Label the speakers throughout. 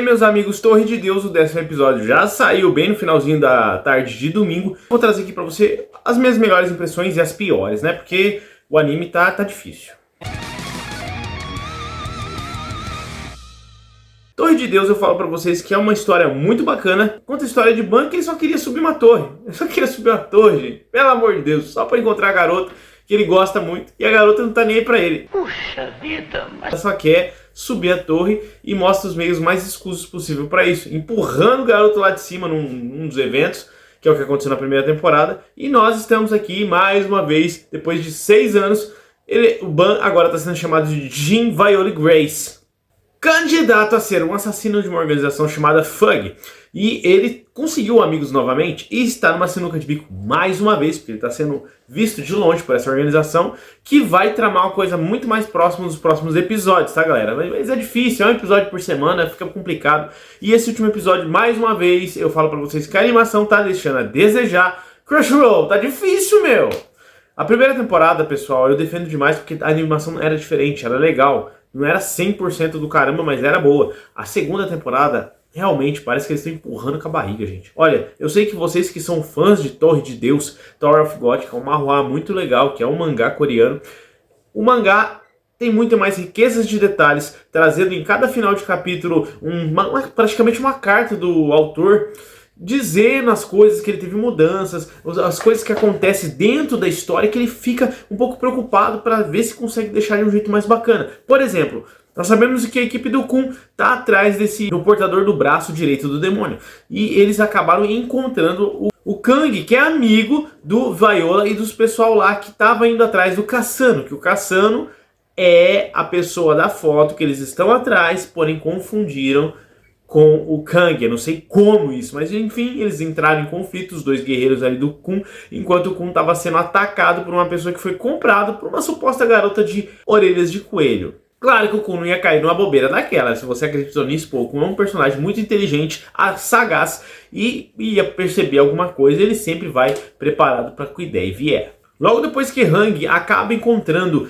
Speaker 1: Meus amigos, Torre de Deus, o 10º episódio já saiu bem no finalzinho da tarde de domingo. Vou trazer aqui pra você as minhas melhores impressões e as piores, né? Porque o anime tá difícil. Torre de Deus, eu falo pra vocês que é uma história muito bacana. Conta a história de Ban, que ele só queria subir uma torre. Ele só queria subir uma torre, gente. Pelo amor de Deus, só pra encontrar a garota que ele gosta muito. E a garota não tá nem aí pra ele.
Speaker 2: Puxa vida, mas...
Speaker 1: Ela só quer subir a torre e mostra os meios mais escusos possível para isso, empurrando o garoto lá de cima num dos eventos, que é o que aconteceu na primeira temporada. E nós estamos aqui mais uma vez, depois de 6 anos, o Ban agora está sendo chamado de Jin Viola Grace, candidato a ser um assassino de uma organização chamada FUG. E ele conseguiu amigos novamente e está numa sinuca de bico mais uma vez, porque ele está sendo visto de longe por essa organização, que vai tramar uma coisa muito mais próxima nos próximos episódios, tá, galera? Mas é difícil, é um episódio por semana, fica complicado. E esse último episódio, mais uma vez, eu falo pra vocês que a animação tá deixando a desejar. Crunchyroll, tá difícil, meu! A primeira temporada, pessoal, eu defendo demais porque a animação era diferente, era legal. Não era 100% do caramba, mas era boa. A segunda temporada... realmente parece que eles estão empurrando com a barriga, gente. Olha, eu sei que vocês que são fãs de Torre de Deus, Tower of God, que é um manhwa muito legal, que é um mangá coreano. O mangá tem muito mais riquezas de detalhes, trazendo em cada final de capítulo praticamente uma carta do autor, dizendo as coisas que ele teve mudanças, as coisas que acontecem dentro da história, que ele fica um pouco preocupado para ver se consegue deixar de um jeito mais bacana. Por exemplo... nós sabemos que a equipe do Kun tá atrás do portador do braço direito do demônio. E eles acabaram encontrando o Kang, que é amigo do Viola e dos pessoal lá que tava indo atrás do Kasano. Que o Kasano é a pessoa da foto que eles estão atrás, porém confundiram com o Kang. Eu não sei como isso, mas enfim, eles entraram em conflito, os dois guerreiros ali do Kun, enquanto o Kun estava sendo atacado por uma pessoa que foi comprada por uma suposta garota de orelhas de coelho. Claro que o Kun não ia cair numa bobeira daquela. Se você acreditou nisso, pô, o Kun é um personagem muito inteligente, sagaz, e ia perceber alguma coisa, ele sempre vai preparado para que a ideia vier. Logo depois que Hang acaba encontrando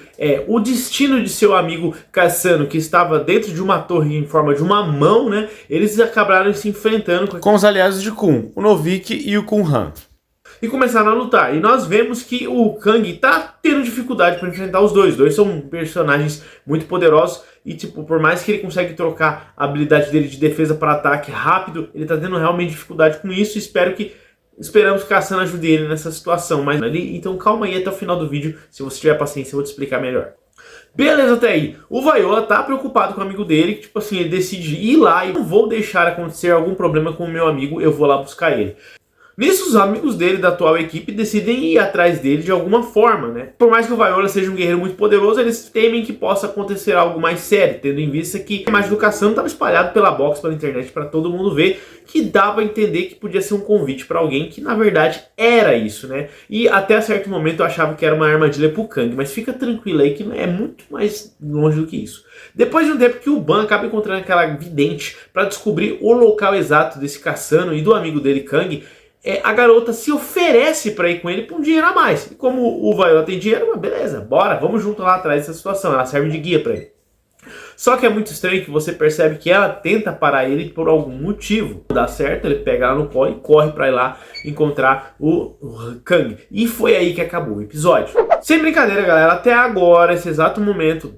Speaker 1: o destino de seu amigo Kasano, que estava dentro de uma torre em forma de uma mão, né? Eles acabaram se enfrentando com os aliados de Kun, o Novik e o Kun Han. E começaram a lutar. E nós vemos que o Kang tá tendo dificuldade para enfrentar os dois. Os dois são personagens muito poderosos. E tipo, por mais que ele consiga trocar a habilidade dele de defesa para ataque rápido, ele tá tendo realmente dificuldade com isso. Esperamos que a Kasano ajude ele nessa situação. Então calma aí até o final do vídeo. Se você tiver paciência, eu vou te explicar melhor. Beleza até aí. O Viola tá preocupado com o amigo dele. Que, tipo assim, ele decide ir lá e não vou deixar acontecer algum problema com o meu amigo. Eu vou lá buscar ele. Nisso, os amigos dele da atual equipe decidem ir atrás dele de alguma forma, né? Por mais que o Viola seja um guerreiro muito poderoso, eles temem que possa acontecer algo mais sério, tendo em vista que a imagem do Kasano estava espalhada pela box, pela internet, para todo mundo ver, que dava a entender que podia ser um convite para alguém, que na verdade era isso, né? E até certo momento eu achava que era uma armadilha pro Kang, mas fica tranquilo aí que é muito mais longe do que isso. Depois de um tempo que o Ban acaba encontrando aquela vidente para descobrir o local exato desse Kasano e do amigo dele, Kang, a garota se oferece para ir com ele por um dinheiro a mais. E como o Viola tem dinheiro, beleza, bora, vamos junto lá atrás dessa situação. Ela serve de guia para ele. Só que é muito estranho que você percebe que ela tenta parar ele por algum motivo. Dá certo, ele pega ela no colo e corre para ir lá encontrar o Kang. E foi aí que acabou o episódio. Sem brincadeira, galera, até agora, esse exato momento,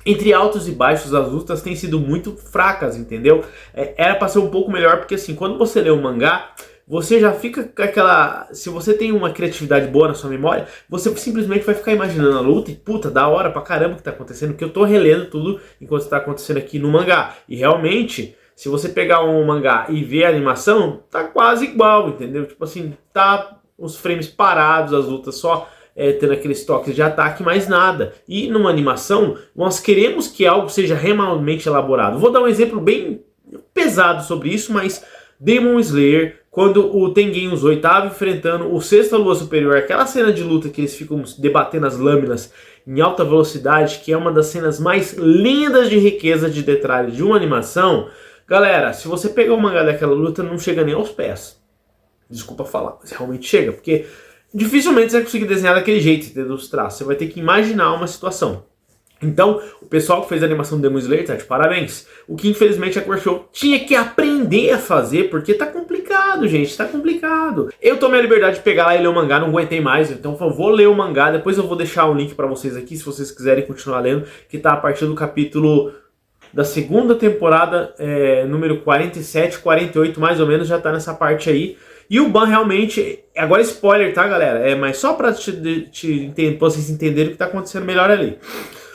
Speaker 1: entre altos e baixos, as lutas têm sido muito fracas, entendeu? Era para ser um pouco melhor, porque assim, quando você lê o mangá, você já fica com aquela... se você tem uma criatividade boa na sua memória, você simplesmente vai ficar imaginando a luta e puta, da hora pra caramba o que tá acontecendo, porque eu tô relendo tudo enquanto tá acontecendo aqui no mangá. E realmente, se você pegar um mangá e ver a animação, tá quase igual, entendeu? Tipo assim, tá os frames parados, as lutas só tendo aqueles toques de ataque, mais nada. E numa animação, nós queremos que algo seja realmente elaborado. Vou dar um exemplo bem pesado sobre isso, mas Demon Slayer, quando o Tengen Uzui estava enfrentando o Sexta Lua Superior, aquela cena de luta que eles ficam debatendo as lâminas em alta velocidade, que é uma das cenas mais lindas de riqueza de detalhes de uma animação, galera, se você pegar o mangá daquela luta, não chega nem aos pés. Desculpa falar, mas realmente chega, porque dificilmente você vai conseguir desenhar daquele jeito, entendeu? Os traços. Você vai ter que imaginar uma situação. Então, o pessoal que fez a animação do Demon Slayer tá de parabéns. O que infelizmente a Crunchyroll tinha que aprender a fazer, porque tá complicado, gente, tá complicado. Eu tomei a liberdade de pegar lá e ler o mangá, não aguentei mais, então eu vou ler o mangá, depois eu vou deixar um link pra vocês aqui, se vocês quiserem continuar lendo, que tá a partir do capítulo da segunda temporada, número 47, 48, mais ou menos, já tá nessa parte aí. E o Ban realmente, agora spoiler, tá galera? Mas só pra vocês entenderem o que tá acontecendo melhor ali.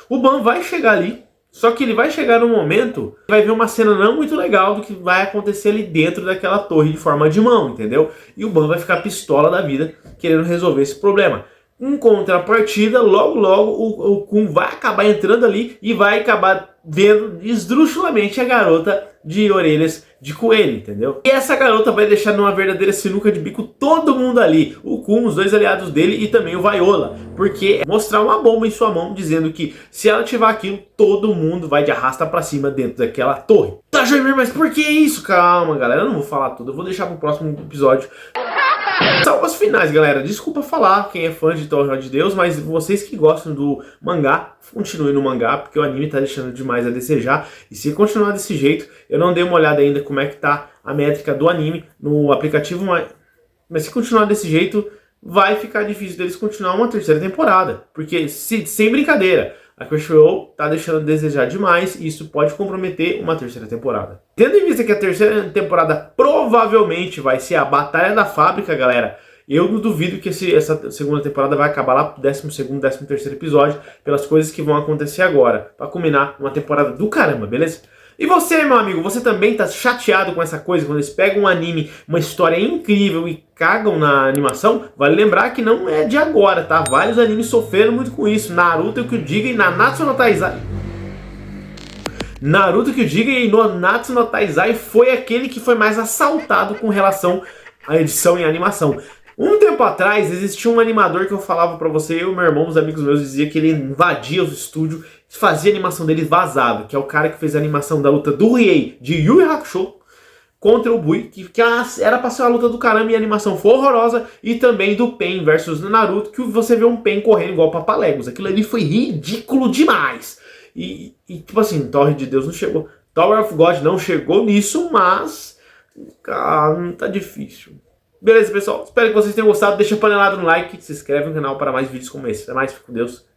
Speaker 1: O Ban vai chegar ali, só que ele vai chegar no momento, vai ver uma cena não muito legal do que vai acontecer ali dentro daquela torre de forma de mão, entendeu? E o Ban vai ficar pistola da vida, querendo resolver esse problema. Em contrapartida, logo o Kun vai acabar entrando ali e vai acabar vendo esdrúxulamente a garota de orelhas de coelho, entendeu? E essa garota vai deixar numa verdadeira sinuca de bico todo mundo ali, o Kun, os dois aliados dele e também o Viola, porque mostrar uma bomba em sua mão dizendo que se ela ativar aquilo, todo mundo vai de arrasta pra cima dentro daquela torre. Tá, Jair, mas por que isso? Calma, galera, eu não vou falar tudo, eu vou deixar pro próximo episódio. Salvas finais, galera. Desculpa falar quem é fã de Torre de Deus, mas vocês que gostam do mangá, continuem no mangá, porque o anime tá deixando demais a desejar. E se continuar desse jeito, eu não dei uma olhada ainda como é que tá a métrica do anime no aplicativo, mas se continuar desse jeito, vai ficar difícil deles continuar uma terceira temporada. Porque, sem brincadeira, a Crunchyroll tá deixando a desejar demais e isso pode comprometer uma terceira temporada. Tendo em vista que a terceira temporada provavelmente vai ser a Batalha da Fábrica, galera, eu não duvido que essa segunda temporada vai acabar lá pro 12º, 13º episódio, pelas coisas que vão acontecer agora, pra culminar uma temporada do caramba, beleza? E você, meu amigo, você também tá chateado com essa coisa, quando eles pegam um anime, uma história incrível e cagam na animação? Vale lembrar que não é de agora, tá? Vários animes sofreram muito com isso. Naruto, que eu diga, e Nanatsu no Taizai. Naruto, que eu diga, e Nanatsu no Taizai foi aquele que foi mais assaltado com relação à edição e animação. Um tempo atrás, existia um animador que eu falava pra você, eu e meu irmão, os amigos meus, dizia que ele invadia os estúdios, fazia a animação dele vazava, que é o cara que fez a animação da luta do Riei de Yu Yu Hakusho contra o Bui, que era pra ser uma luta do caramba e a animação foi horrorosa, e também do Pain versus Naruto, que você vê um Pain correndo igual Papaléguas. Aquilo ali foi ridículo demais. E tipo assim, Torre de Deus não chegou. Tower of God não chegou nisso, mas tá difícil. Beleza, pessoal? Espero que vocês tenham gostado. Deixa a panelada no like, se inscreve no canal para mais vídeos como esse. Até mais, fique com Deus.